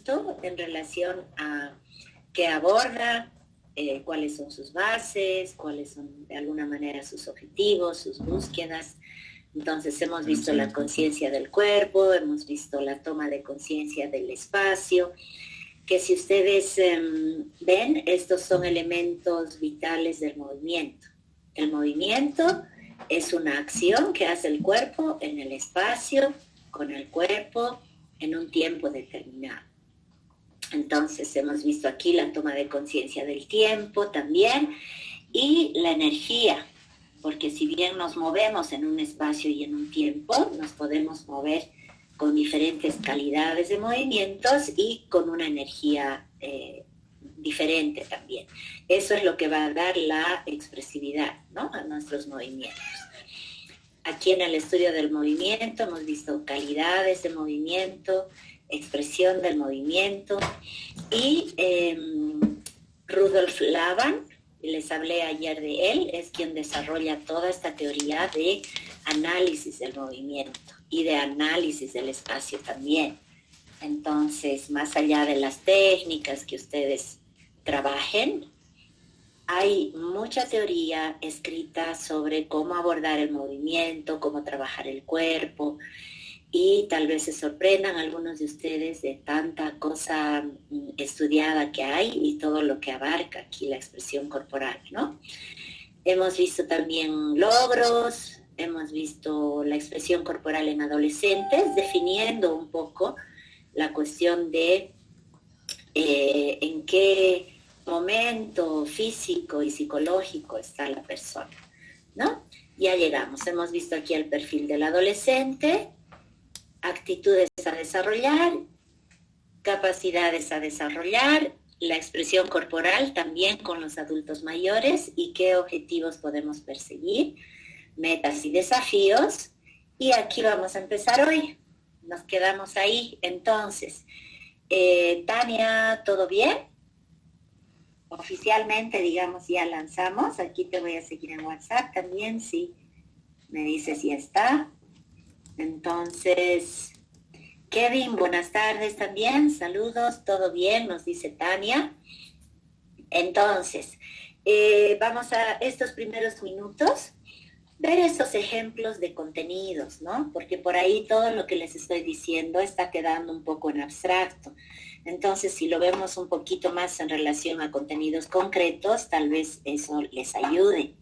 movimiento en relación a qué aborda, cuáles son sus bases, cuáles son de alguna manera sus objetivos, sus búsquedas. Entonces hemos visto la conciencia del cuerpo, hemos visto la toma de conciencia del espacio, que si ustedes ven, estos son elementos vitales del movimiento. El movimiento es una acción que hace el cuerpo en el espacio, con el cuerpo, en un tiempo determinado. Entonces hemos visto aquí la toma de conciencia del tiempo también y la energía, porque si bien nos movemos en un espacio y en un tiempo, nos podemos mover con diferentes calidades de movimientos y con una energía diferente también. Eso es lo que va a dar la expresividad, ¿no?, a nuestros movimientos. Aquí en el estudio del movimiento hemos visto calidades de movimiento, expresión del movimiento, y Rudolf Laban, les hablé ayer de él, es quien desarrolla toda esta teoría de análisis del movimiento y de análisis del espacio también. Entonces, más allá de las técnicas que ustedes trabajen, hay mucha teoría escrita sobre cómo abordar el movimiento, cómo trabajar el cuerpo, y tal vez se sorprendan algunos de ustedes de tanta cosa estudiada que hay y todo lo que abarca aquí la expresión corporal, ¿no? Hemos visto también logros, hemos visto la expresión corporal en adolescentes, definiendo un poco la cuestión de en qué momento físico y psicológico está la persona, ¿no? Ya llegamos, hemos visto aquí el perfil del adolescente, actitudes a desarrollar, capacidades a desarrollar, la expresión corporal también con los adultos mayores y qué objetivos podemos perseguir, metas y desafíos. Y aquí vamos a empezar hoy. Nos quedamos ahí. Entonces, Tania, ¿todo bien? Oficialmente, digamos, ya lanzamos. Aquí te voy a seguir en WhatsApp también, si me dices ya está. Entonces, Kevin, buenas tardes también, saludos, todo bien, nos dice Tania. Entonces, vamos a estos primeros minutos ver estos ejemplos de contenidos, ¿no? Porque por ahí todo lo que les estoy diciendo está quedando un poco en abstracto. Entonces, si lo vemos un poquito más en relación a contenidos concretos, tal vez eso les ayude.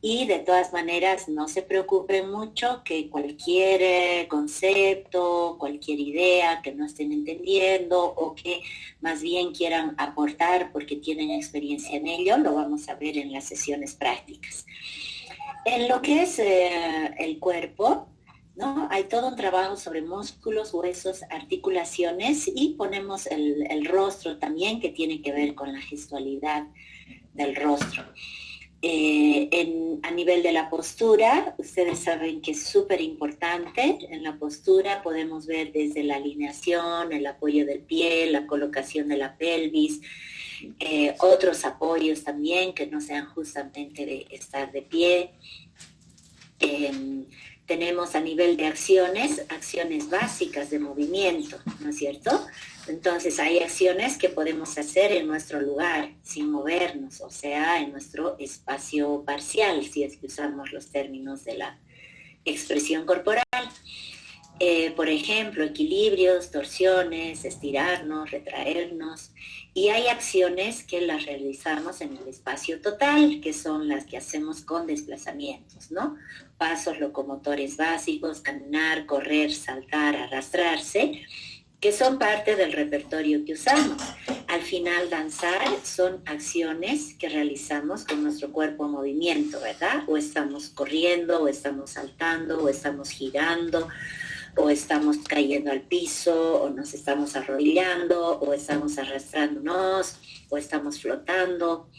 Y de todas maneras, no se preocupen mucho que cualquier concepto, cualquier idea que no estén entendiendo o que más bien quieran aportar porque tienen experiencia en ello, lo vamos a ver en las sesiones prácticas. En lo que es el cuerpo, ¿no? Hay todo un trabajo sobre músculos, huesos, articulaciones y ponemos el rostro también, que tiene que ver con la gestualidad del rostro. A nivel de la postura, ustedes saben que es súper importante. En la postura podemos ver desde la alineación, el apoyo del pie, la colocación de la pelvis, otros apoyos también que no sean justamente de estar de pie. Tenemos a nivel de acciones básicas de movimiento, ¿no es cierto? Entonces hay acciones que podemos hacer en nuestro lugar, sin movernos, o sea, en nuestro espacio parcial, si es que usamos los términos de la expresión corporal. Por ejemplo, equilibrios, torsiones, estirarnos, retraernos. Y hay acciones que las realizamos en el espacio total, que son las que hacemos con desplazamientos, ¿no? Pasos locomotores básicos, caminar, correr, saltar, arrastrarse, que son parte del repertorio que usamos. Al final, danzar son acciones que realizamos con nuestro cuerpo en movimiento, ¿verdad? O estamos corriendo, o estamos saltando, o estamos girando, o estamos cayendo al piso, o nos estamos arrodillando, o estamos arrastrándonos, o estamos flotando.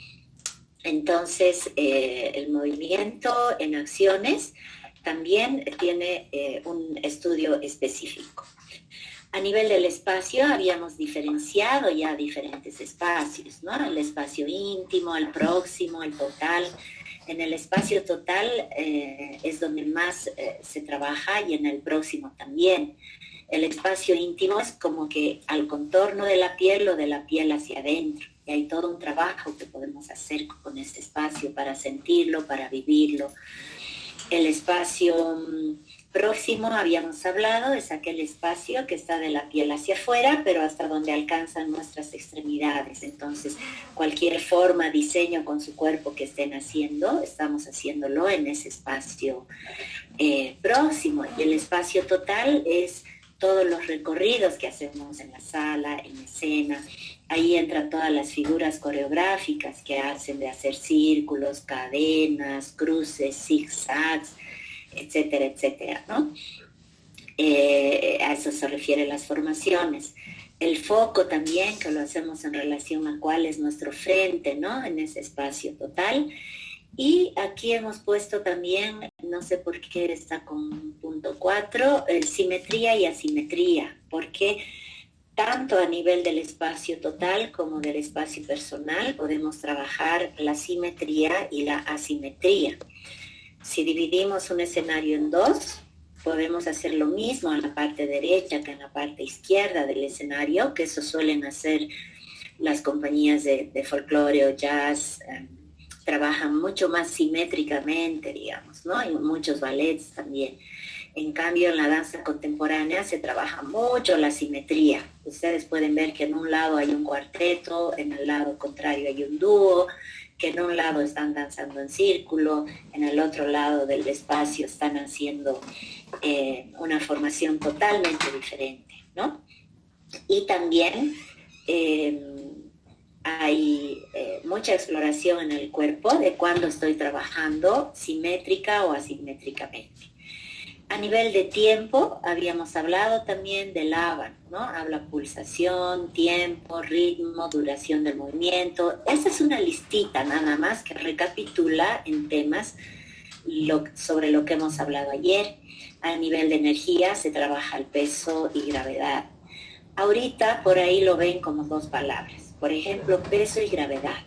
Entonces, el movimiento en acciones también tiene un estudio específico. A nivel del espacio habíamos diferenciado ya diferentes espacios, ¿no? El espacio íntimo, el próximo, el total. En el espacio total es donde más se trabaja y en el próximo también. El espacio íntimo es como que al contorno de la piel o de la piel hacia adentro. Y hay todo un trabajo que podemos hacer con ese espacio para sentirlo, para vivirlo. El espacio próximo, habíamos hablado, es aquel espacio que está de la piel hacia afuera, pero hasta donde alcanzan nuestras extremidades. Entonces, cualquier forma, diseño con su cuerpo que estén haciendo, estamos haciéndolo en ese espacio próximo. Y el espacio total es todos los recorridos que hacemos en la sala, en escena. Ahí entran todas las figuras coreográficas que hacen, de hacer círculos, cadenas, cruces, zigzags, etcétera, etcétera, ¿no? A eso se refieren las formaciones. El foco también, que lo hacemos en relación a cuál es nuestro frente, ¿no? En ese espacio total. Y aquí hemos puesto también, no sé por qué está con punto 4, simetría y asimetría, porque tanto a nivel del espacio total como del espacio personal podemos trabajar la simetría y la asimetría. Si dividimos un escenario en dos, podemos hacer lo mismo en la parte derecha que en la parte izquierda del escenario, que eso suelen hacer las compañías de folclore o jazz, trabajan mucho más simétricamente, digamos, ¿no? Hay muchos ballets también. En cambio, en la danza contemporánea se trabaja mucho la simetría. Ustedes pueden ver que en un lado hay un cuarteto, en el lado contrario hay un dúo, que en un lado están danzando en círculo, en el otro lado del espacio están haciendo una formación totalmente diferente, ¿no? Y también hay mucha exploración en el cuerpo de cuándo estoy trabajando simétrica o asimétricamente. A nivel de tiempo, habíamos hablado también del ABA, ¿no? Habla pulsación, tiempo, ritmo, duración del movimiento. Esa es una listita nada más que recapitula en temas sobre lo que hemos hablado ayer. A nivel de energía se trabaja el peso y gravedad. Ahorita por ahí lo ven como dos palabras. Por ejemplo, peso y gravedad.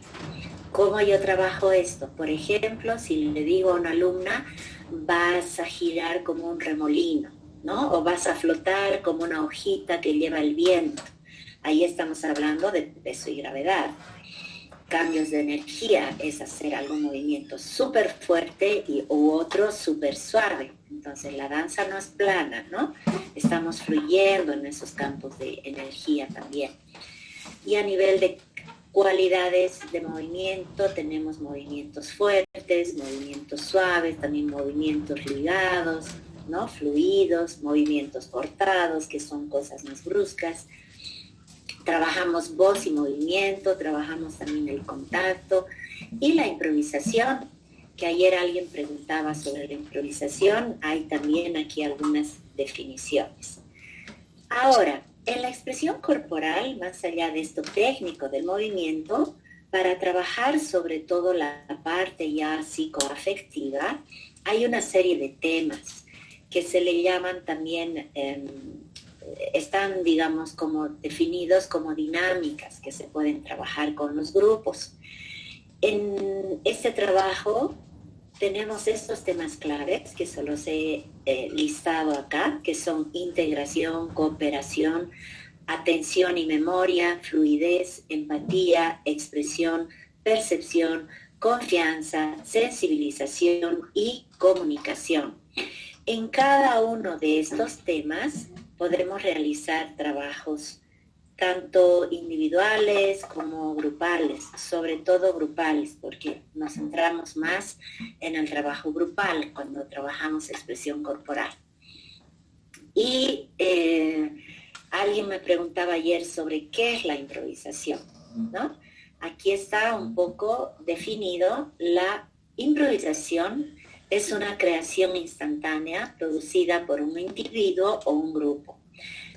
¿Cómo yo trabajo esto? Por ejemplo, si le digo a una alumna, vas a girar como un remolino, ¿no? O vas a flotar como una hojita que lleva el viento. Ahí estamos hablando de peso y gravedad. Cambios de energía es hacer algún movimiento súper fuerte u otro súper suave. Entonces la danza no es plana, ¿no? Estamos fluyendo en esos campos de energía también. Y a nivel de cualidades de movimiento, tenemos movimientos fuertes, movimientos suaves, también movimientos ligados, ¿no? Fluidos, movimientos cortados, que son cosas más bruscas. Trabajamos voz y movimiento, trabajamos también el contacto y la improvisación, que ayer alguien preguntaba sobre la improvisación, hay también aquí algunas definiciones. Ahora, en la expresión corporal, más allá de esto técnico del movimiento, para trabajar sobre todo la parte ya psicoafectiva, hay una serie de temas que se le llaman también, están, digamos, como definidos como dinámicas que se pueden trabajar con los grupos. En este trabajo tenemos estos temas claves que solo he listado acá, que son integración, cooperación, atención y memoria, fluidez, empatía, expresión, percepción, confianza, sensibilización y comunicación. En cada uno de estos temas podremos realizar trabajos tanto individuales como grupales, sobre todo grupales, porque nos centramos más en el trabajo grupal cuando trabajamos expresión corporal. Y alguien me preguntaba ayer sobre qué es la improvisación, ¿no? Aquí está un poco definido. La improvisación es una creación instantánea producida por un individuo o un grupo.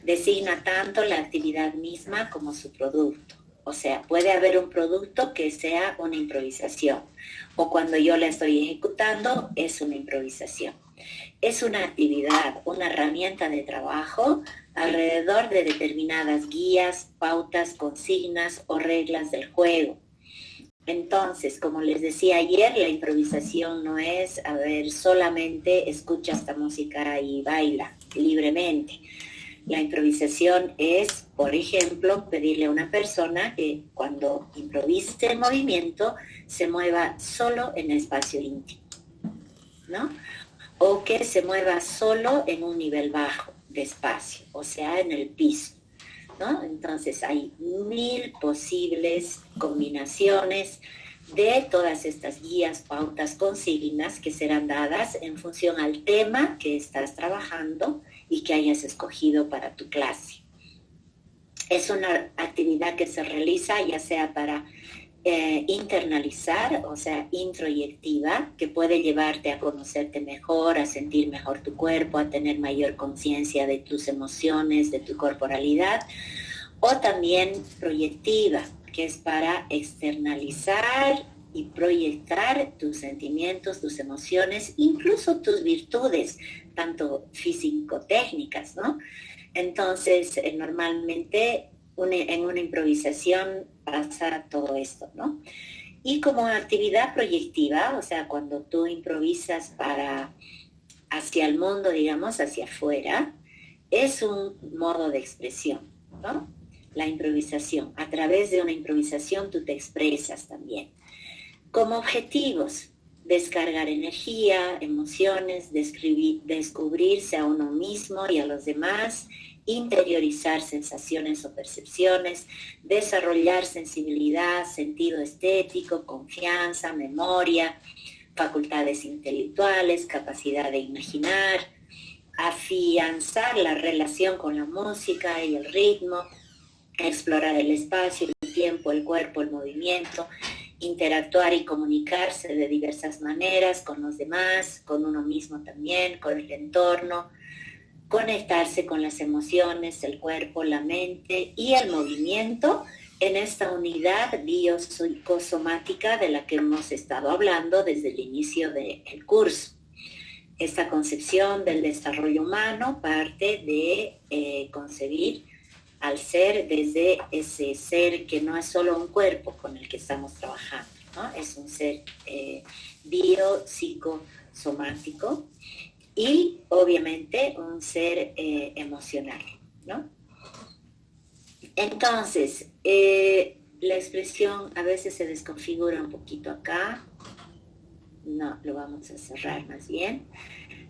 Designa tanto la actividad misma como su producto. O sea, puede haber un producto que sea una improvisación, o cuando yo la estoy ejecutando es una improvisación. Es una actividad, una herramienta de trabajo alrededor de determinadas guías, pautas, consignas o reglas del juego. Entonces, como les decía ayer, la improvisación no es, solamente escucha esta música y baila libremente. La improvisación es, por ejemplo, pedirle a una persona que cuando improvise el movimiento se mueva solo en espacio íntimo, ¿no? O que se mueva solo en un nivel bajo de espacio, o sea, en el piso, ¿no? Entonces hay 1000 posibles combinaciones de todas estas guías, pautas, consignas que serán dadas en función al tema que estás trabajando y que hayas escogido para tu clase. Es una actividad que se realiza ya sea para internalizar, o sea, introyectiva, que puede llevarte a conocerte mejor, a sentir mejor tu cuerpo, a tener mayor conciencia de tus emociones, de tu corporalidad, o también proyectiva, que es para externalizar y proyectar tus sentimientos, tus emociones, incluso tus virtudes, tanto físico-técnicas, ¿no? Entonces, normalmente en una improvisación pasa todo esto, ¿no? Y como actividad proyectiva, o sea, cuando tú improvisas para hacia el mundo, digamos, hacia afuera, es un modo de expresión, ¿no? La improvisación. A través de una improvisación tú te expresas también. Como objetivos, descargar energía, emociones, descubrirse a uno mismo y a los demás, interiorizar sensaciones o percepciones, desarrollar sensibilidad, sentido estético, confianza, memoria, facultades intelectuales, capacidad de imaginar, afianzar la relación con la música y el ritmo, explorar el espacio, el tiempo, el cuerpo, el movimiento, interactuar y comunicarse de diversas maneras con los demás, con uno mismo también, con el entorno, conectarse con las emociones, el cuerpo, la mente y el movimiento en esta unidad biopsicosomática de la que hemos estado hablando desde el inicio del curso. Esta concepción del desarrollo humano parte de concebir al ser desde ese ser que no es solo un cuerpo con el que estamos trabajando, ¿no? Es un ser biopsicosomático y obviamente un ser emocional, ¿no? Entonces, la expresión a veces se desconfigura un poquito acá. No, lo vamos a cerrar más bien.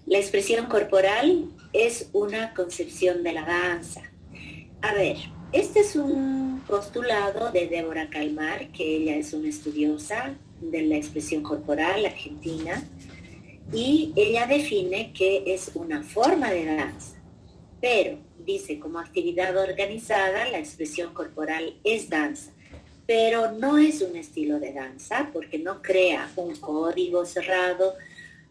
La expresión corporal es una concepción de la danza. A ver, este es un postulado de Débora Calmar, que ella es una estudiosa de la expresión corporal argentina, y ella define que es una forma de danza, pero dice como actividad organizada la expresión corporal es danza, pero no es un estilo de danza porque no crea un código cerrado,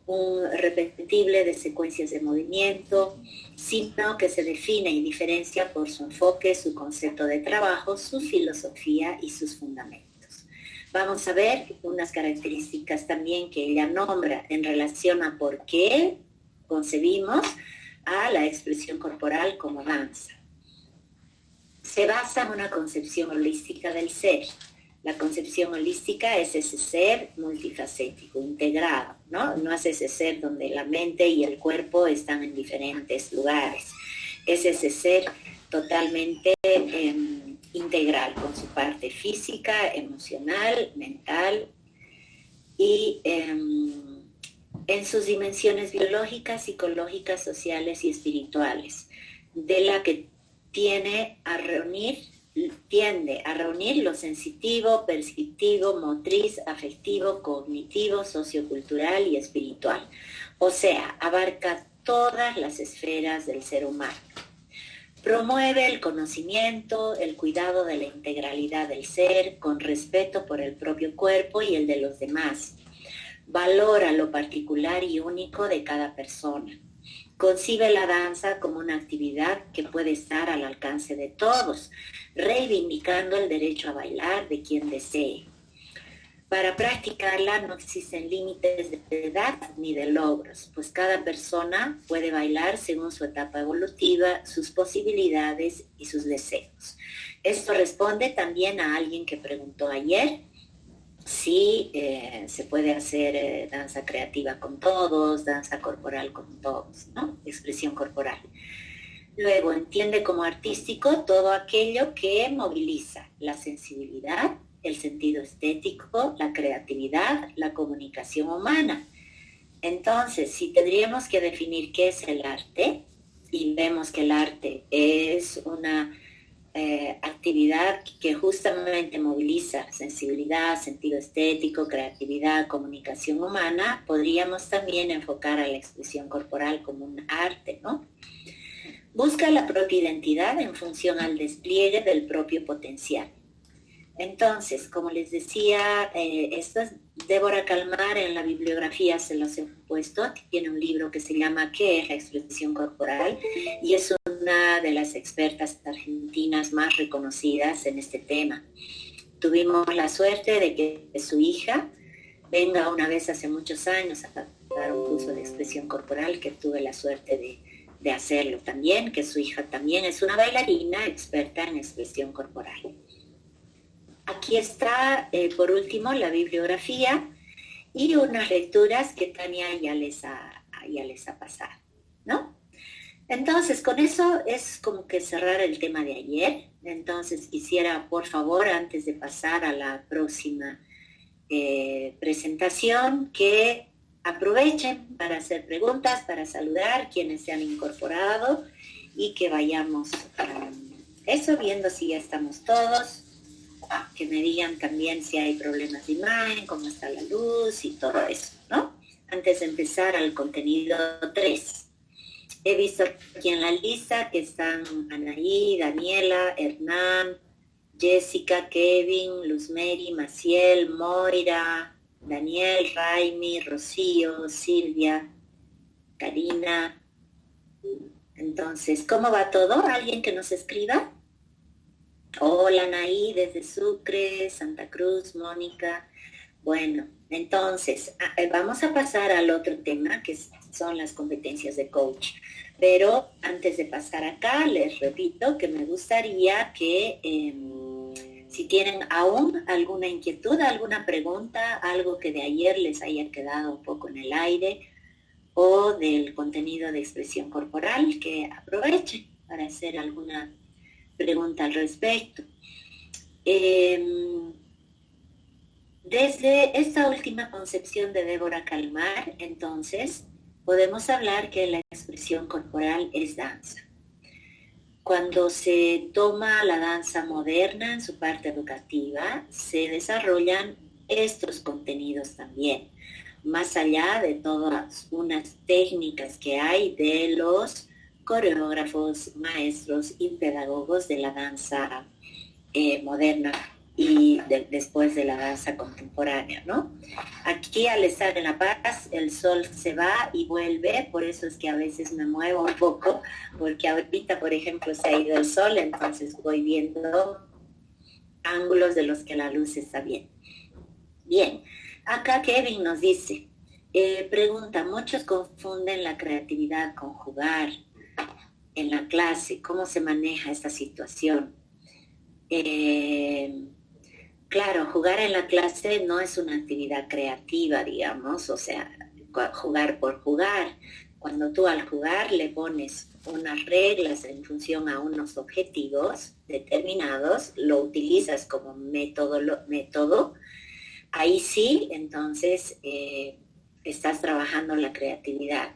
un repetible de secuencias de movimiento, sino que se define y diferencia por su enfoque, su concepto de trabajo, su filosofía y sus fundamentos. Vamos a ver unas características también que ella nombra en relación a por qué concebimos a la expresión corporal como danza. Se basa en una concepción holística del ser. La concepción holística es ese ser multifacético, integrado, ¿no? No es ese ser donde la mente y el cuerpo están en diferentes lugares. Es ese ser totalmente integral, con su parte física, emocional, mental y en sus dimensiones biológicas, psicológicas, sociales y espirituales, de la que tiende a reunir lo sensitivo, perceptivo, motriz, afectivo, cognitivo, sociocultural y espiritual. O sea, abarca todas las esferas del ser humano. Promueve el conocimiento, el cuidado de la integralidad del ser, con respeto por el propio cuerpo y el de los demás. Valora lo particular y único de cada persona. Concibe la danza como una actividad que puede estar al alcance de todos, reivindicando el derecho a bailar de quien desee. Para practicarla no existen límites de edad ni de logros, pues cada persona puede bailar según su etapa evolutiva, sus posibilidades y sus deseos. Esto responde también a alguien que preguntó ayer si se puede hacer danza creativa con todos, danza corporal con todos, ¿no? Expresión corporal. Luego entiende como artístico todo aquello que moviliza la sensibilidad, el sentido estético, la creatividad, la comunicación humana. Entonces, si tendríamos que definir qué es el arte, y vemos que el arte es una actividad que justamente moviliza sensibilidad, sentido estético, creatividad, comunicación humana, podríamos también enfocar a la expresión corporal como un arte, ¿no? Busca la propia identidad en función al despliegue del propio potencial. Entonces, como les decía, esto es Débora Calmar, en la bibliografía se los he puesto, tiene un libro que se llama ¿Qué es la expresión corporal? Y es una de las expertas argentinas más reconocidas en este tema. Tuvimos la suerte de que su hija venga una vez hace muchos años a dar un curso de expresión corporal, que tuve la suerte de hacerlo también, que su hija también es una bailarina experta en expresión corporal. Aquí está, por último, la bibliografía y unas lecturas que Tania ya les ha pasado, ¿no? Entonces, con eso es como que cerrar el tema de ayer. Entonces, quisiera, por favor, antes de pasar a la próxima presentación, que aprovechen para hacer preguntas, para saludar quienes se han incorporado y que vayamos a eso, viendo si ya estamos todos. Que me digan también si hay problemas de imagen, cómo está la luz y todo eso, ¿no? Antes de empezar al contenido 3. He visto aquí en la lista que están Anaí, Daniela, Hernán, Jessica, Kevin, Luzmeri, Maciel, Moira, Daniel, Raimi, Rocío, Silvia, Karina. Entonces, ¿cómo va todo? ¿Alguien que nos escriba? Hola, Anaí, desde Sucre, Santa Cruz, Mónica. Bueno, entonces, vamos a pasar al otro tema, que son las competencias de coach. Pero antes de pasar acá, les repito que me gustaría que si tienen aún alguna inquietud, alguna pregunta, algo que de ayer les haya quedado un poco en el aire, o del contenido de expresión corporal, que aprovechen para hacer alguna pregunta al respecto. Desde esta última concepción de Débora Calmar, entonces, podemos hablar que la expresión corporal es danza. Cuando se toma la danza moderna en su parte educativa, se desarrollan estos contenidos también, más allá de todas unas técnicas que hay de los coreógrafos, maestros y pedagogos de la danza moderna y después de la danza contemporánea, ¿no? Aquí, al estar en La Paz, el sol se va y vuelve, por eso es que a veces me muevo un poco, porque ahorita, por ejemplo, se ha ido el sol, entonces voy viendo ángulos de los que la luz está bien. Bien, acá Kevin nos dice, pregunta, muchos confunden la creatividad con jugar en la clase. ¿Cómo se maneja esta situación? Claro, jugar en la clase no es una actividad creativa, digamos, o sea, jugar por jugar. Cuando tú al jugar le pones unas reglas en función a unos objetivos determinados, lo utilizas como método, ahí sí, entonces estás trabajando la creatividad.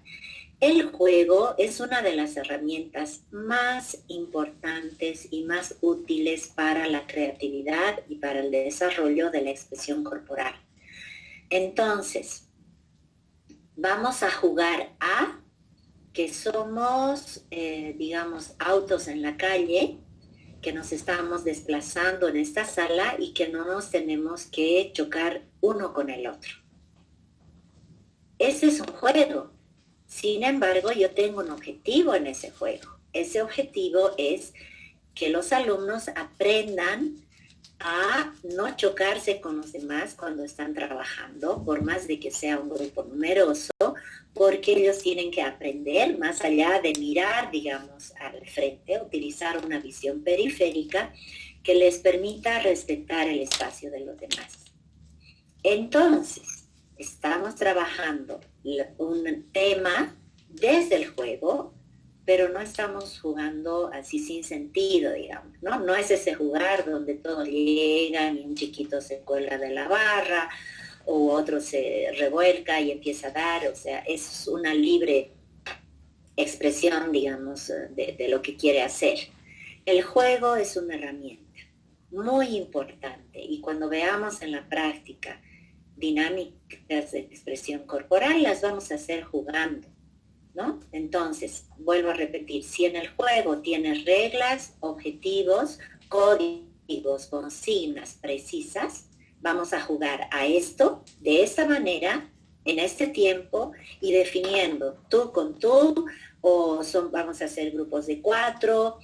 El juego es una de las herramientas más importantes y más útiles para la creatividad y para el desarrollo de la expresión corporal. Entonces, vamos a jugar a que somos, digamos, autos en la calle, que nos estamos desplazando en esta sala y que no nos tenemos que chocar uno con el otro. Ese es un juego. Sin embargo, yo tengo un objetivo en ese juego. Ese objetivo es que los alumnos aprendan a no chocarse con los demás cuando están trabajando, por más de que sea un grupo numeroso, porque ellos tienen que aprender, más allá de mirar, digamos, al frente, utilizar una visión periférica que les permita respetar el espacio de los demás. Entonces, estamos trabajando un tema desde el juego pero no estamos jugando así sin sentido, digamos, ¿no? No es ese jugar donde todos llegan y un chiquito se cuelga de la barra o otro se revuelca y empieza a dar, o sea, es una libre expresión, digamos, de lo que quiere hacer. El juego es una herramienta muy importante y cuando veamos en la práctica dinámicas de expresión corporal, las vamos a hacer jugando, ¿no? Entonces, vuelvo a repetir, si en el juego tienes reglas, objetivos, códigos, consignas precisas, vamos a jugar a esto de esta manera, en este tiempo, y definiendo tú con tú, o vamos a hacer grupos de 4,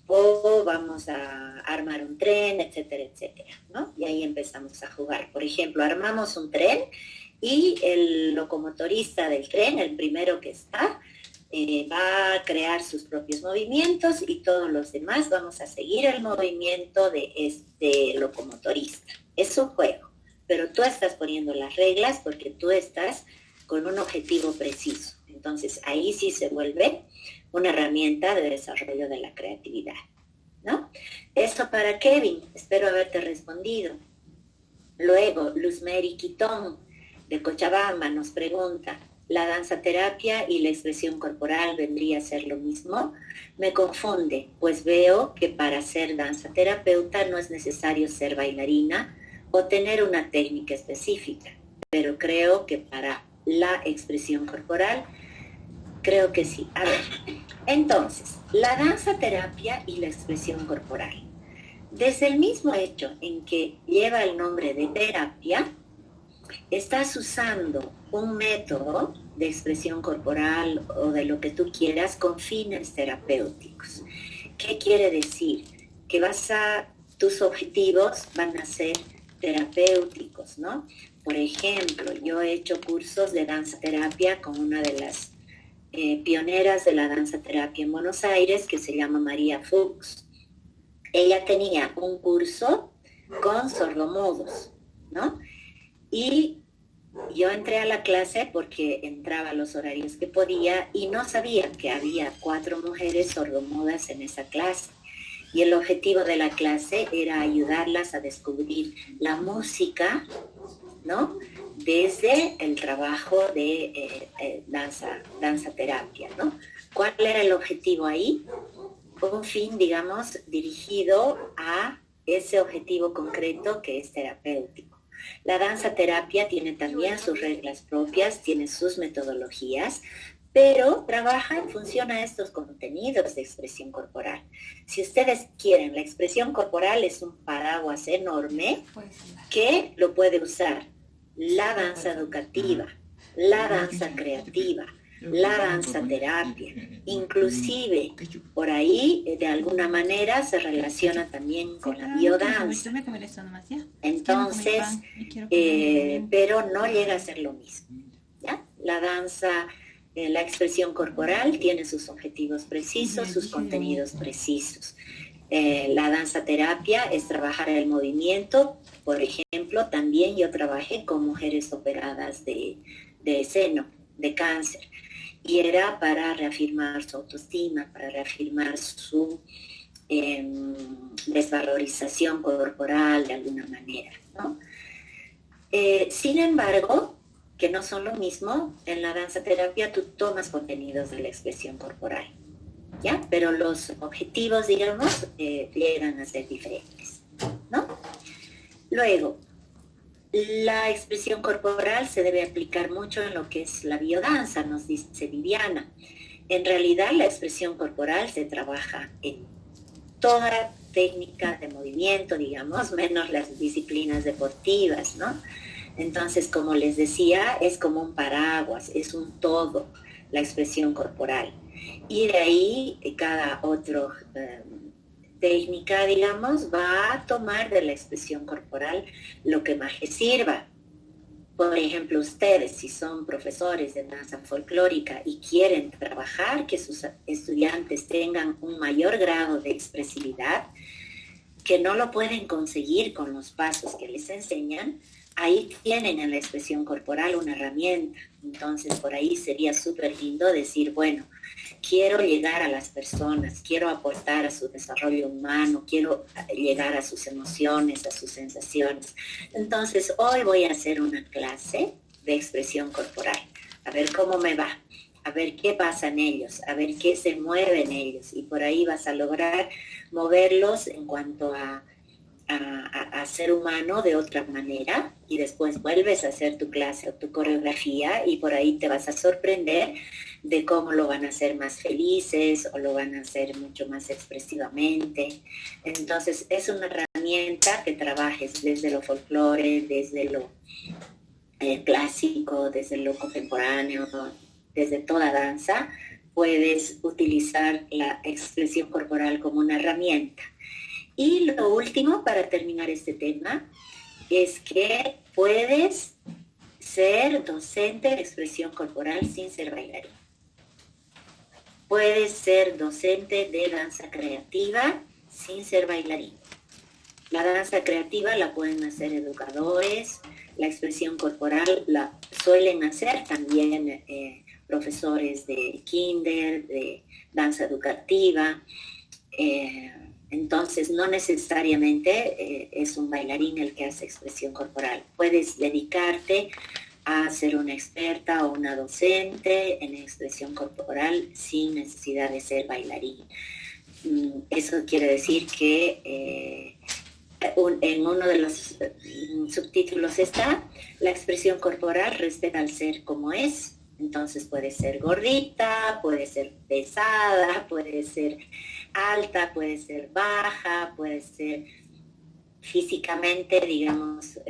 o vamos a armar un tren, etcétera, etcétera, ¿no? Y ahí empezamos a jugar. Por ejemplo, armamos un tren y el locomotorista del tren, el primero que está, va a crear sus propios movimientos y todos los demás vamos a seguir el movimiento de este locomotorista. Es un juego, pero tú estás poniendo las reglas porque tú estás con un objetivo preciso. Entonces, ahí sí se vuelve una herramienta de desarrollo de la creatividad, ¿no? Eso para Kevin, espero haberte respondido. Luego, Luzmeri Quitón, de Cochabamba, nos pregunta, ¿la danza terapia y la expresión corporal vendría a ser lo mismo? Me confunde, pues veo que para ser danza terapeuta no es necesario ser bailarina o tener una técnica específica, pero creo que para la expresión corporal, creo que sí. A ver, entonces, la danza terapia y la expresión corporal. Desde el mismo hecho en que lleva el nombre de terapia, estás usando un método de expresión corporal o de lo que tú quieras con fines terapéuticos. ¿Qué quiere decir? Que tus objetivos van a ser terapéuticos, ¿no? Por ejemplo, yo he hecho cursos de danza terapia con una de las pioneras de la danza terapia en Buenos Aires, que se llama María Fuchs. Ella tenía un curso con sordomudos, ¿no? Y yo entré a la clase porque entraba a los horarios que podía y no sabía que había 4 mujeres sordomudas en esa clase. Y el objetivo de la clase era ayudarlas a descubrir la música, ¿no? Desde el trabajo de danza terapia, ¿no? ¿Cuál era el objetivo ahí? Un fin, digamos, dirigido a ese objetivo concreto que es terapéutico. La danza terapia tiene también sus reglas propias, tiene sus metodologías, pero trabaja en función a estos contenidos de expresión corporal. Si ustedes quieren, la expresión corporal es un paraguas enorme que lo puede usar la danza educativa, la danza creativa, la danza terapia, inclusive por ahí de alguna manera se relaciona también con la biodanza. Entonces, pero no llega a ser lo mismo, ¿ya? La danza, la expresión corporal tiene sus objetivos precisos, sus contenidos precisos. La danza terapia es trabajar el movimiento. Por ejemplo, también yo trabajé con mujeres operadas de seno, de cáncer, y era para reafirmar su autoestima, para reafirmar su desvalorización corporal de alguna manera, ¿no? Sin embargo, que no son lo mismo, en la danza terapia tú tomas contenidos de la expresión corporal, ¿ya? Pero los objetivos, digamos, llegan a ser diferentes, ¿no? Luego, la expresión corporal se debe aplicar mucho en lo que es la biodanza, nos dice Viviana. En realidad, la expresión corporal se trabaja en toda técnica de movimiento, digamos, menos las disciplinas deportivas, ¿no? Entonces, como les decía, es como un paraguas, es un todo, la expresión corporal. Y de ahí, cada otro técnica, digamos, va a tomar de la expresión corporal lo que más les sirva. Por ejemplo, ustedes, si son profesores de danza folclórica y quieren trabajar que sus estudiantes tengan un mayor grado de expresividad, que no lo pueden conseguir con los pasos que les enseñan, ahí tienen en la expresión corporal una herramienta. Entonces, por ahí sería súper lindo decir, bueno, quiero llegar a las personas, quiero aportar a su desarrollo humano, quiero llegar a sus emociones, a sus sensaciones. Entonces, hoy voy a hacer una clase de expresión corporal, a ver cómo me va, a ver qué pasa en ellos, a ver qué se mueve en ellos, y por ahí vas a lograr moverlos en cuanto a ser humano de otra manera, y después vuelves a hacer tu clase o tu coreografía y por ahí te vas a sorprender de cómo lo van a hacer más felices o lo van a hacer mucho más expresivamente. Entonces es una herramienta que trabajes desde lo folclore, desde lo clásico, desde lo contemporáneo, desde toda danza. Puedes utilizar la expresión corporal como una herramienta. Y lo último, para terminar este tema, es que puedes ser docente de expresión corporal sin ser bailarín. Puedes ser docente de danza creativa sin ser bailarín. La danza creativa la pueden hacer educadores, la expresión corporal la suelen hacer también profesores de kinder, de danza educativa. Entonces, no necesariamente es un bailarín el que hace expresión corporal. Puedes dedicarte a ser una experta o una docente en expresión corporal sin necesidad de ser bailarín. Eso quiere decir que en uno de los subtítulos está: la expresión corporal respeta al ser como es. Entonces puede ser gordita, puede ser pesada, puede ser alta, puede ser baja, puede ser físicamente, digamos,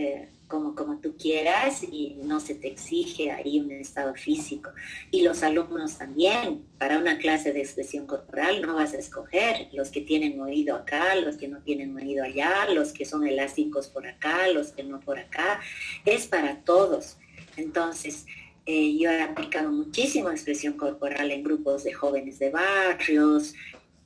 como tú quieras, y no se te exige ahí un estado físico. Y los alumnos también, para una clase de expresión corporal no vas a escoger los que tienen oído acá, los que no tienen oído allá, los que son elásticos por acá, los que no por acá. Es para todos. Entonces, yo he aplicado muchísimo expresión corporal en grupos de jóvenes de barrios,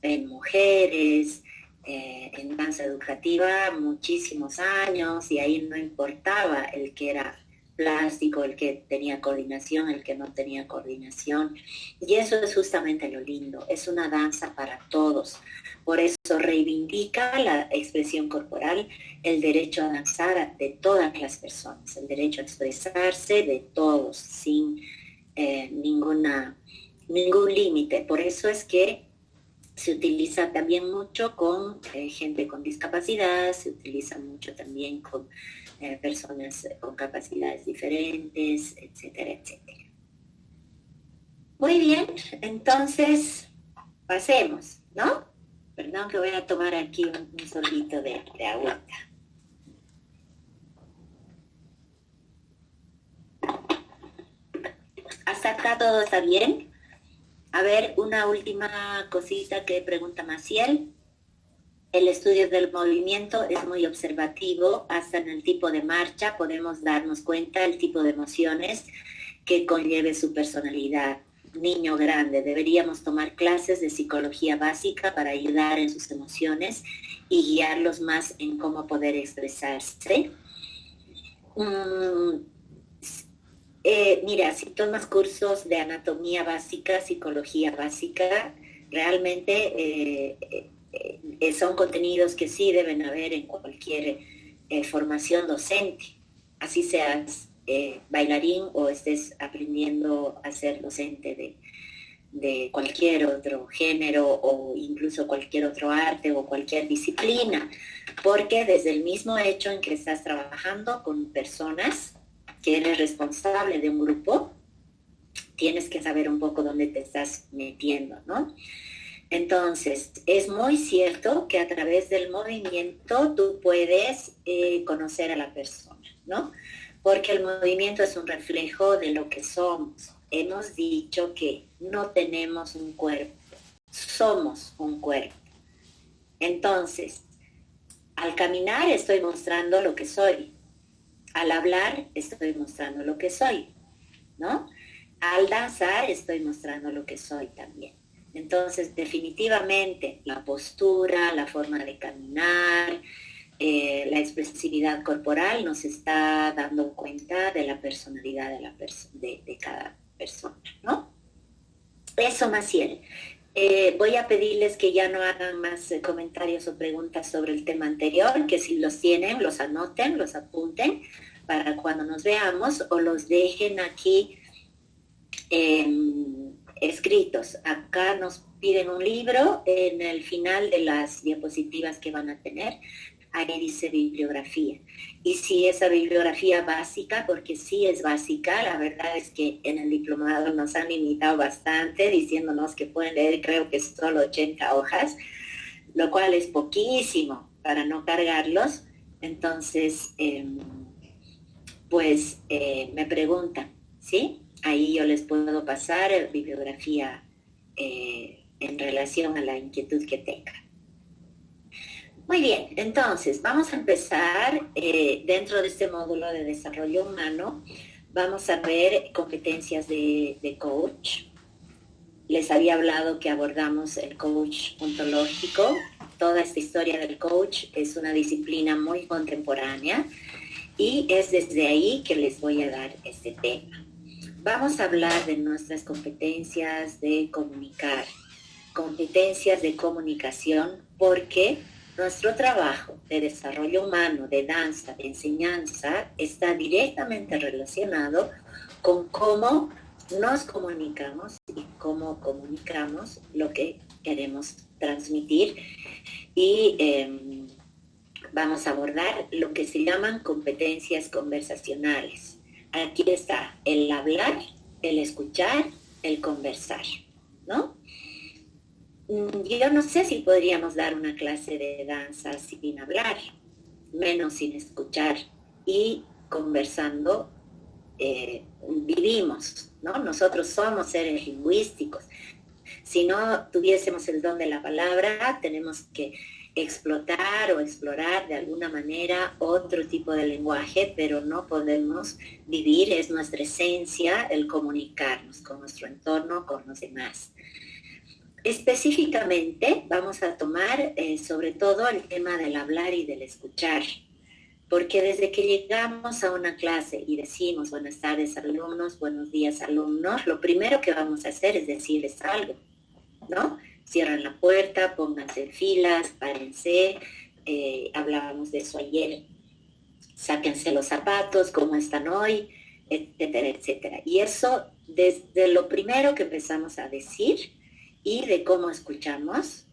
en mujeres, en danza educativa muchísimos años, y ahí no importaba el que era plástico, el que tenía coordinación, el que no tenía coordinación. Y eso es justamente lo lindo, es una danza para todos. Por eso reivindica la expresión corporal el derecho a danzar de todas las personas, el derecho a expresarse de todos, sin ningún límite. Por eso es que se utiliza también mucho con gente con discapacidad, se utiliza mucho también con personas con capacidades diferentes, etcétera, etcétera. Muy bien, entonces pasemos, ¿no? Perdón que voy a tomar aquí un sorbito de agüita. ¿Hasta acá todo está bien? A ver, una última cosita que pregunta Maciel. El estudio del movimiento es muy observativo, hasta en el tipo de marcha podemos darnos cuenta del tipo de emociones que conlleve su personalidad. Niño grande, deberíamos tomar clases de psicología básica para ayudar en sus emociones y guiarlos más en cómo poder expresarse. Mira, si tomas cursos de anatomía básica, psicología básica, realmente son contenidos que sí deben haber en cualquier formación docente, así seas bailarín o estés aprendiendo a ser docente de cualquier otro género o incluso cualquier otro arte o cualquier disciplina, porque desde el mismo hecho en que estás trabajando con personas, que eres responsable de un grupo, tienes que saber un poco dónde te estás metiendo, ¿no? Entonces, es muy cierto que a través del movimiento tú puedes conocer a la persona, ¿no? Porque el movimiento es un reflejo de lo que somos. Hemos dicho que no tenemos un cuerpo, somos un cuerpo. Entonces, al caminar estoy mostrando lo que soy. Al hablar estoy mostrando lo que soy, ¿no? Al danzar estoy mostrando lo que soy también. Entonces, definitivamente, la postura, la forma de caminar, La expresividad corporal nos está dando cuenta de la personalidad de cada persona, ¿no? Eso, Maciel. Voy a pedirles que ya no hagan más comentarios o preguntas sobre el tema anterior, que si los tienen, los anoten, los apunten para cuando nos veamos o los dejen aquí escritos. Acá nos piden un libro en el final de las diapositivas que van a tener. Ahí dice bibliografía. Y si esa bibliografía básica, porque sí es básica, la verdad es que en el diplomado nos han limitado bastante, diciéndonos que pueden leer, creo que solo 80 hojas, lo cual es poquísimo para no cargarlos. Entonces, me preguntan, ¿sí? Ahí yo les puedo pasar bibliografía en relación a la inquietud que tengan. Muy bien, entonces vamos a empezar dentro de este módulo de desarrollo humano. Vamos a ver competencias de coach. Les había hablado que abordamos el coach ontológico. Toda esta historia del coach es una disciplina muy contemporánea y es desde ahí que les voy a dar este tema. Vamos a hablar de nuestras competencias de comunicar, competencias de comunicación, porque nuestro trabajo de desarrollo humano, de danza, de enseñanza, está directamente relacionado con cómo nos comunicamos y cómo comunicamos lo que queremos transmitir. Y vamos a abordar lo que se llaman competencias conversacionales. Aquí está el hablar, el escuchar, el conversar, ¿no? Yo no sé si podríamos dar una clase de danza sin hablar, menos sin escuchar, y conversando vivimos, ¿no? Nosotros somos seres lingüísticos. Si no tuviésemos el don de la palabra, tenemos que explotar o explorar de alguna manera otro tipo de lenguaje, pero no podemos vivir, es nuestra esencia el comunicarnos con nuestro entorno, con los demás. Específicamente vamos a tomar sobre todo el tema del hablar y del escuchar, porque desde que llegamos a una clase y decimos buenas tardes alumnos, buenos días alumnos, lo primero que vamos a hacer es decirles algo, ¿no? Cierran la puerta, pónganse en filas, párense, hablábamos de eso ayer, sáquense los zapatos, ¿cómo están hoy? Etcétera, etcétera. Y eso desde lo primero que empezamos a decir y de cómo escuchamos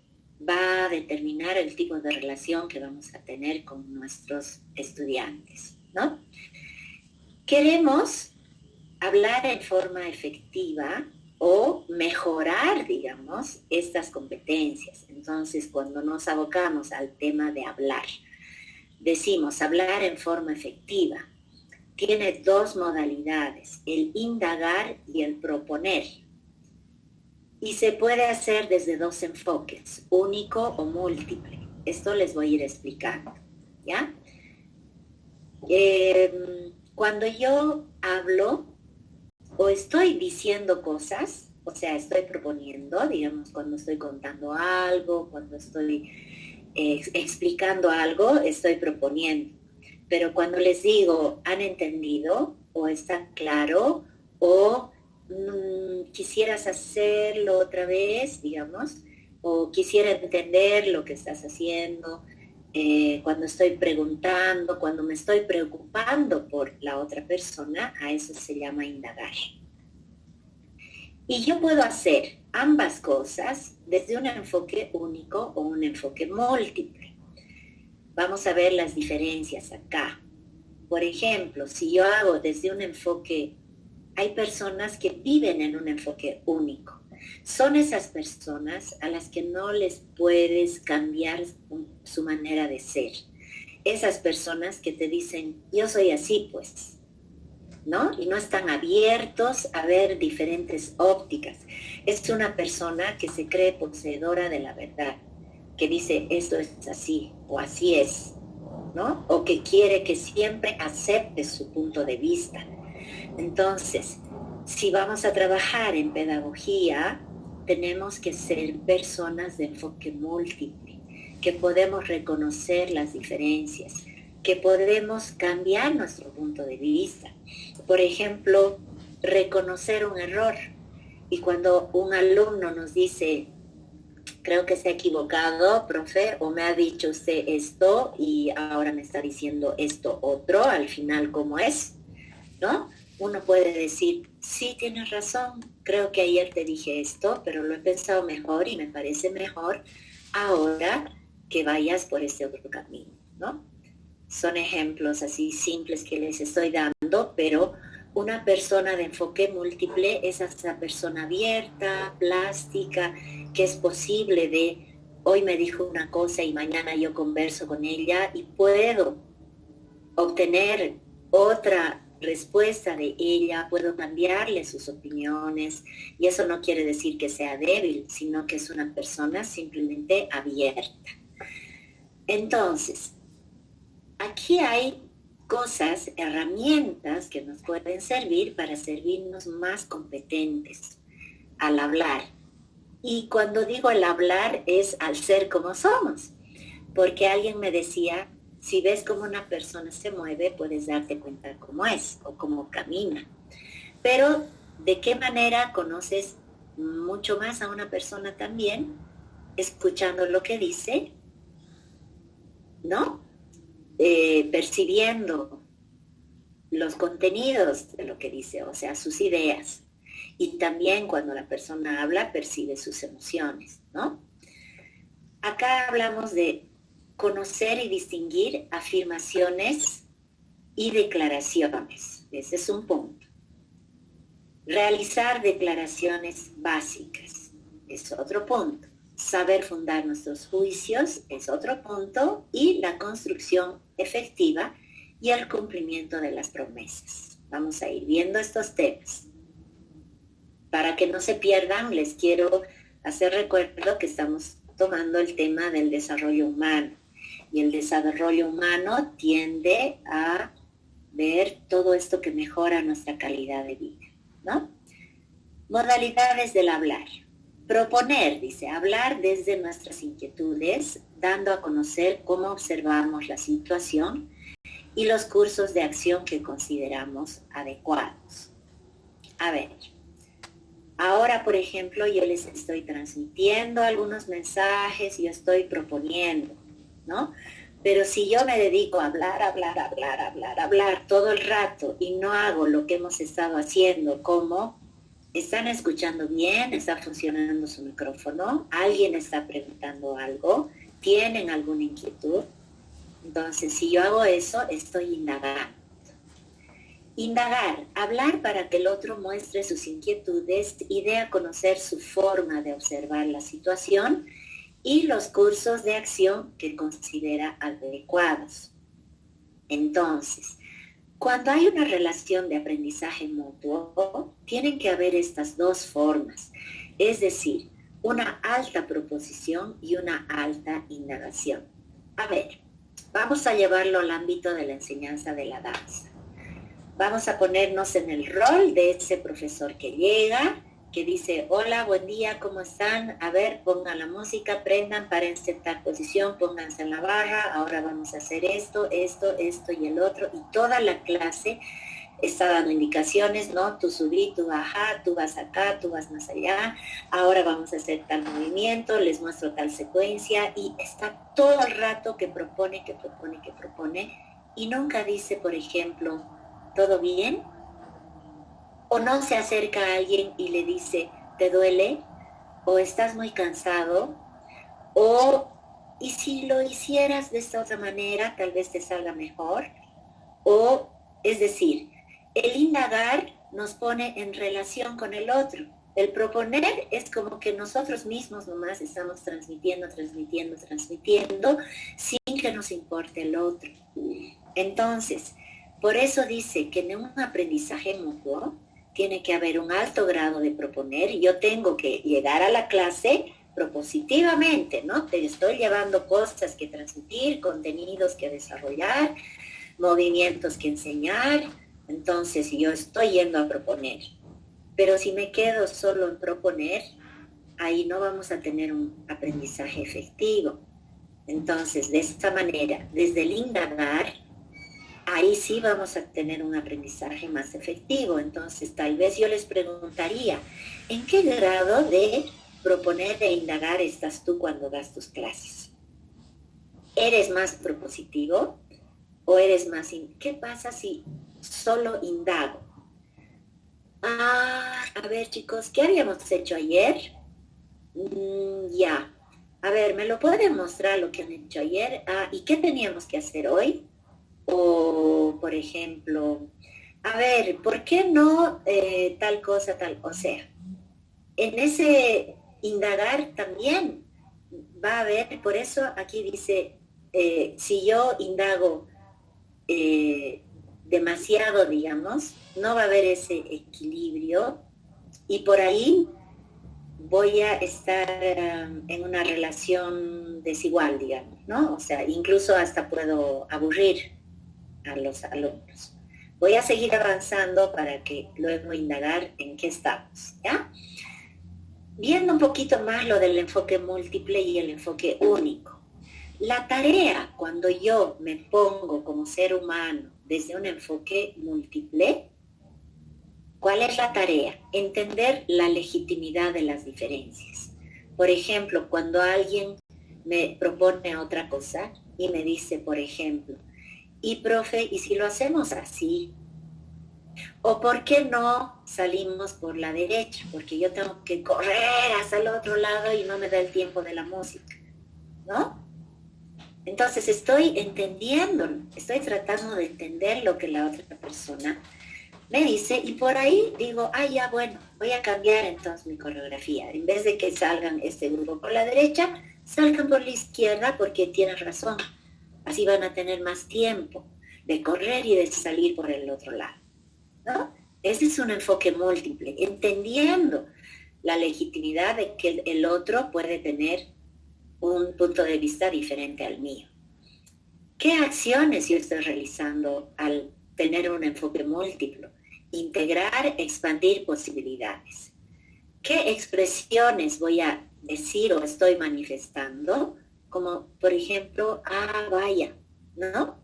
va a determinar el tipo de relación que vamos a tener con nuestros estudiantes, ¿no? Queremos hablar en forma efectiva o mejorar, digamos, estas competencias. Entonces, cuando nos abocamos al tema de hablar, decimos hablar en forma efectiva. Tiene dos modalidades, el indagar y el proponer. Y se puede hacer desde dos enfoques, único o múltiple. Esto les voy a ir explicando, ¿ya? Cuando yo hablo o estoy diciendo cosas, o sea, estoy proponiendo, digamos, cuando estoy contando algo, cuando estoy explicando algo, estoy proponiendo. Pero cuando les digo, ¿han entendido? ¿O está claro? ¿O quisieras hacerlo otra vez, digamos? ¿O quisiera entender lo que estás haciendo? Cuando estoy preguntando, cuando me estoy preocupando por la otra persona, a eso se llama indagar. Y yo puedo hacer ambas cosas desde un enfoque único o un enfoque múltiple. Vamos a ver las diferencias acá. Por ejemplo, si yo hago desde un enfoque, hay personas que viven en un enfoque único. Son esas personas a las que no les puedes cambiar su manera de ser. Esas personas que te dicen, yo soy así, pues, ¿no? Y no están abiertos a ver diferentes ópticas. Es una persona que se cree poseedora de la verdad, que dice, esto es así, o así es, ¿no? O que quiere que siempre aceptes su punto de vista. Entonces, si vamos a trabajar en pedagogía, tenemos que ser personas de enfoque múltiple, que podemos reconocer las diferencias, que podemos cambiar nuestro punto de vista. Por ejemplo, reconocer un error. Y cuando un alumno nos dice, creo que se ha equivocado, profe, o me ha dicho usted esto y ahora me está diciendo esto otro, al final, ¿cómo es? ¿No? Uno puede decir, sí, tienes razón, creo que ayer te dije esto, pero lo he pensado mejor y me parece mejor ahora que vayas por este otro camino, ¿no? Son ejemplos así simples que les estoy dando, pero una persona de enfoque múltiple es esa persona abierta, plástica, que es posible de hoy me dijo una cosa y mañana yo converso con ella y puedo obtener otra respuesta de ella, puedo cambiarle sus opiniones y eso no quiere decir que sea débil, sino que es una persona simplemente abierta. Entonces, aquí hay cosas, herramientas que nos pueden servir para servirnos más competentes al hablar. Y cuando digo el hablar es al ser como somos, porque alguien me decía, si ves cómo una persona se mueve, puedes darte cuenta cómo es o cómo camina. Pero, ¿de qué manera conoces mucho más a una persona también? Escuchando lo que dice, ¿no? Percibiendo los contenidos de lo que dice, o sea, sus ideas. Y también cuando la persona habla, percibe sus emociones, ¿no? Acá hablamos de conocer y distinguir afirmaciones y declaraciones. Ese es un punto. Realizar declaraciones básicas es otro punto. Saber fundar nuestros juicios es otro punto. Y la construcción efectiva y el cumplimiento de las promesas. Vamos a ir viendo estos temas. Para que no se pierdan, les quiero hacer recuerdo que estamos tomando el tema del desarrollo humano. Y el desarrollo humano tiende a ver todo esto que mejora nuestra calidad de vida, ¿no? Modalidades del hablar. Proponer, dice, hablar desde nuestras inquietudes, dando a conocer cómo observamos la situación y los cursos de acción que consideramos adecuados. A ver, ahora, por ejemplo, yo les estoy transmitiendo algunos mensajes, yo estoy proponiendo, ¿no? Pero si yo me dedico a hablar todo el rato y no hago lo que hemos estado haciendo, como están escuchando bien, está funcionando su micrófono, alguien está preguntando algo, tienen alguna inquietud, entonces si yo hago eso, estoy indagando. Indagar, hablar para que el otro muestre sus inquietudes y dé a conocer su forma de observar la situación y los cursos de acción que considera adecuados. Entonces, cuando hay una relación de aprendizaje mutuo, tienen que haber estas dos formas, es decir, una alta proposición y una alta indagación. A ver, vamos a llevarlo al ámbito de la enseñanza de la danza. Vamos a ponernos en el rol de ese profesor que llega, que dice, hola, buen día, ¿cómo están? A ver, pongan la música, prendan, párense en tal posición, pónganse en la barra, ahora vamos a hacer esto y el otro. Y toda la clase está dando indicaciones, ¿no? Tú subí, tú bajá, tú vas acá, tú vas más allá, ahora vamos a hacer tal movimiento, les muestro tal secuencia, y está todo el rato que propone, y nunca dice, por ejemplo, ¿todo bien? O no se acerca a alguien y le dice, ¿te duele? O estás muy cansado. O, ¿y si lo hicieras de esta otra manera, tal vez te salga mejor? O, es decir, el indagar nos pone en relación con el otro. El proponer es como que nosotros mismos nomás estamos transmitiendo, sin que nos importe el otro. Entonces, por eso dice que en un aprendizaje mutuo tiene que haber un alto grado de proponer, y yo tengo que llegar a la clase propositivamente, ¿no? Te estoy llevando cosas que transmitir, contenidos que desarrollar, movimientos que enseñar, entonces yo estoy yendo a proponer. Pero si me quedo solo en proponer, ahí no vamos a tener un aprendizaje efectivo. Entonces, de esta manera, desde el indagar, ahí sí vamos a tener un aprendizaje más efectivo. Entonces, tal vez yo les preguntaría, ¿en qué grado de proponer e indagar estás tú cuando das tus clases? ¿Eres más propositivo o eres más... ¿Qué pasa si solo indago? A ver, chicos, ¿qué habíamos hecho ayer? Ya. A ver, ¿me lo pueden mostrar lo que han hecho ayer? ¿Y qué teníamos que hacer hoy? O, por ejemplo, a ver, ¿por qué no tal cosa, tal? O sea, en ese indagar también va a haber, por eso aquí dice, si yo indago demasiado, digamos, no va a haber ese equilibrio y por ahí voy a estar en una relación desigual, digamos, ¿no? O sea, incluso hasta puedo aburrir a los alumnos. Voy a seguir avanzando para que luego indagar en qué estamos, ¿ya? Viendo un poquito más lo del enfoque múltiple y el enfoque único. La tarea, cuando yo me pongo como ser humano desde un enfoque múltiple, ¿cuál es la tarea? Entender la legitimidad de las diferencias. Por ejemplo, cuando alguien me propone otra cosa y me dice, por ejemplo, y profe, ¿y si lo hacemos así? ¿O por qué no salimos por la derecha? Porque yo tengo que correr hasta el otro lado y no me da el tiempo de la música, ¿no? Entonces estoy entendiendo, estoy tratando de entender lo que la otra persona me dice y por ahí digo, ya bueno, voy a cambiar entonces mi coreografía. En vez de que salgan este grupo por la derecha, salgan por la izquierda porque tienes razón. Así van a tener más tiempo de correr y de salir por el otro lado, ¿no? Ese es un enfoque múltiple, entendiendo la legitimidad de que el otro puede tener un punto de vista diferente al mío. ¿Qué acciones yo estoy realizando al tener un enfoque múltiplo? Integrar, expandir posibilidades. ¿Qué expresiones voy a decir o estoy manifestando? Como, por ejemplo, vaya, ¿no?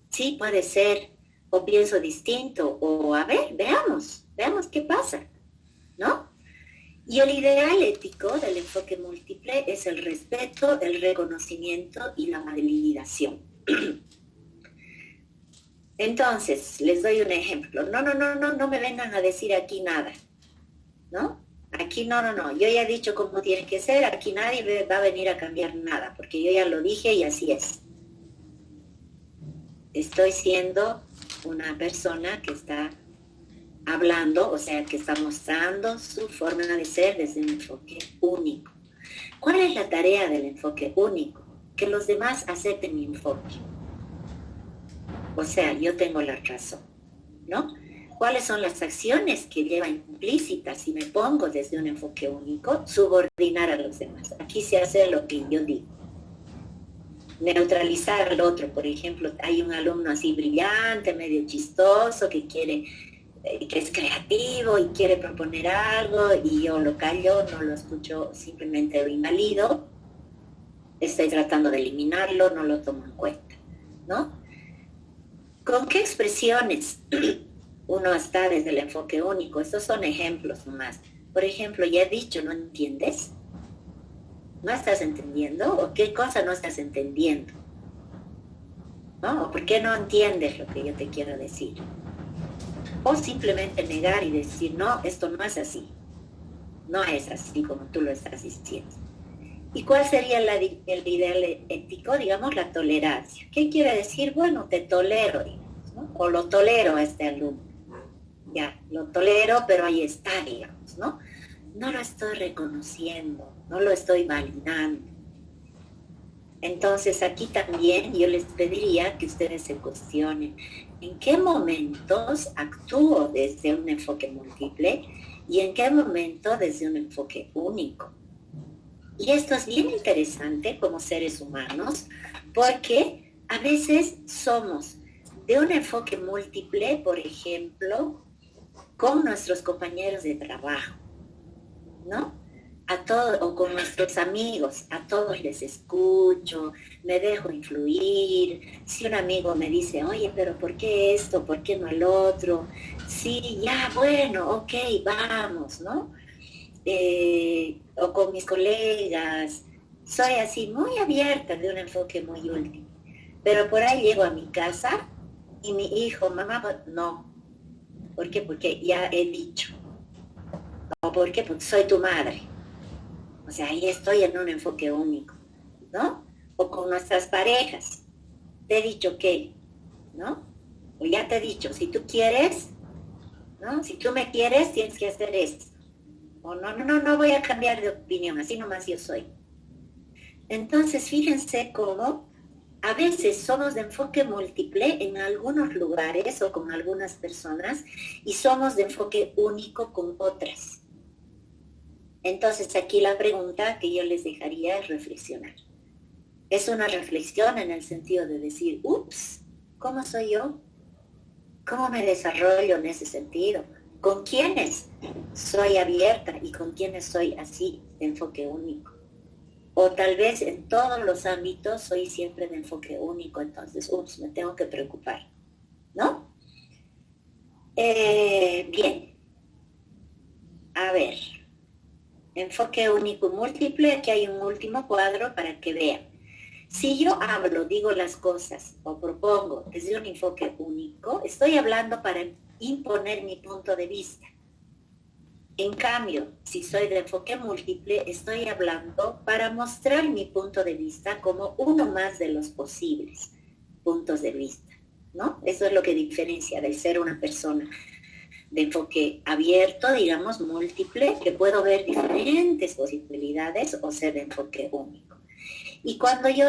Sí, puede ser, o pienso distinto, o a ver, veamos qué pasa, ¿no? Y el ideal ético del enfoque múltiple es el respeto, el reconocimiento y la validación. Entonces, les doy un ejemplo. No me vengan a decir aquí nada, ¿no? Aquí no. Yo ya he dicho cómo tiene que ser, aquí nadie va a venir a cambiar nada, porque yo ya lo dije y así es. Estoy siendo una persona que está hablando, o sea, que está mostrando su forma de ser desde un enfoque único. ¿Cuál es la tarea del enfoque único? Que los demás acepten mi enfoque. O sea, yo tengo la razón, ¿no? ¿Cuáles son las acciones que lleva implícitas si me pongo desde un enfoque único? Subordinar a los demás. Aquí se hace lo que yo digo. Neutralizar al otro, por ejemplo, hay un alumno así brillante, medio chistoso, que es creativo y quiere proponer algo y yo lo callo, no lo escucho, simplemente lo invalido, estoy tratando de eliminarlo, no lo tomo en cuenta, ¿no? ¿Con qué expresiones uno está desde el enfoque único? Estos son ejemplos nomás. Por ejemplo, ya he dicho, ¿no entiendes? ¿No estás entendiendo? ¿O qué cosa no estás entendiendo? ¿No? ¿O por qué no entiendes lo que yo te quiero decir? O simplemente negar y decir, no, esto no es así. No es así como tú lo estás diciendo. ¿Y cuál sería el ideal ético? Digamos, la tolerancia. ¿Qué quiere decir? Bueno, te tolero, digamos, ¿no? O lo tolero a este alumno. Ya, lo tolero, pero ahí está, digamos, ¿no? No lo estoy reconociendo, no lo estoy validando. Entonces, aquí también yo les pediría que ustedes se cuestionen en qué momentos actúo desde un enfoque múltiple y en qué momento desde un enfoque único. Y esto es bien interesante como seres humanos porque a veces somos de un enfoque múltiple, por ejemplo, con nuestros compañeros de trabajo, ¿no? a todos, o con nuestros amigos, a todos les escucho, me dejo influir. Si un amigo me dice, oye, pero ¿por qué esto? ¿Por qué no el otro? Sí, ya, bueno, ok, vamos, ¿no? O con mis colegas, soy así muy abierta, de un enfoque muy último. Pero por ahí llego a mi casa y mi hijo, mamá, no. ¿Por qué? Porque ya he dicho. ¿O por qué? Porque soy tu madre. O sea, ahí estoy en un enfoque único, ¿no? O con nuestras parejas. Te he dicho que, ¿no? O ya te he dicho, si tú quieres, ¿no? Si tú me quieres, tienes que hacer esto. O no voy a cambiar de opinión, así nomás yo soy. Entonces, fíjense cómo a veces somos de enfoque múltiple en algunos lugares o con algunas personas y somos de enfoque único con otras. Entonces, aquí la pregunta que yo les dejaría es reflexionar. Es una reflexión en el sentido de decir, ups, ¿cómo soy yo? ¿Cómo me desarrollo en ese sentido? ¿Con quiénes soy abierta y con quiénes soy así, de enfoque único? O tal vez en todos los ámbitos soy siempre de enfoque único, entonces, ups, me tengo que preocupar, ¿no? Bien, a ver, enfoque único y múltiple, aquí hay un último cuadro para que vean. Si yo hablo, digo las cosas o propongo desde un enfoque único, estoy hablando para imponer mi punto de vista. En cambio, si soy de enfoque múltiple, estoy hablando para mostrar mi punto de vista como uno más de los posibles puntos de vista, ¿no? Eso es lo que diferencia del ser una persona de enfoque abierto, digamos, múltiple, que puedo ver diferentes posibilidades, o ser de enfoque único. Y cuando yo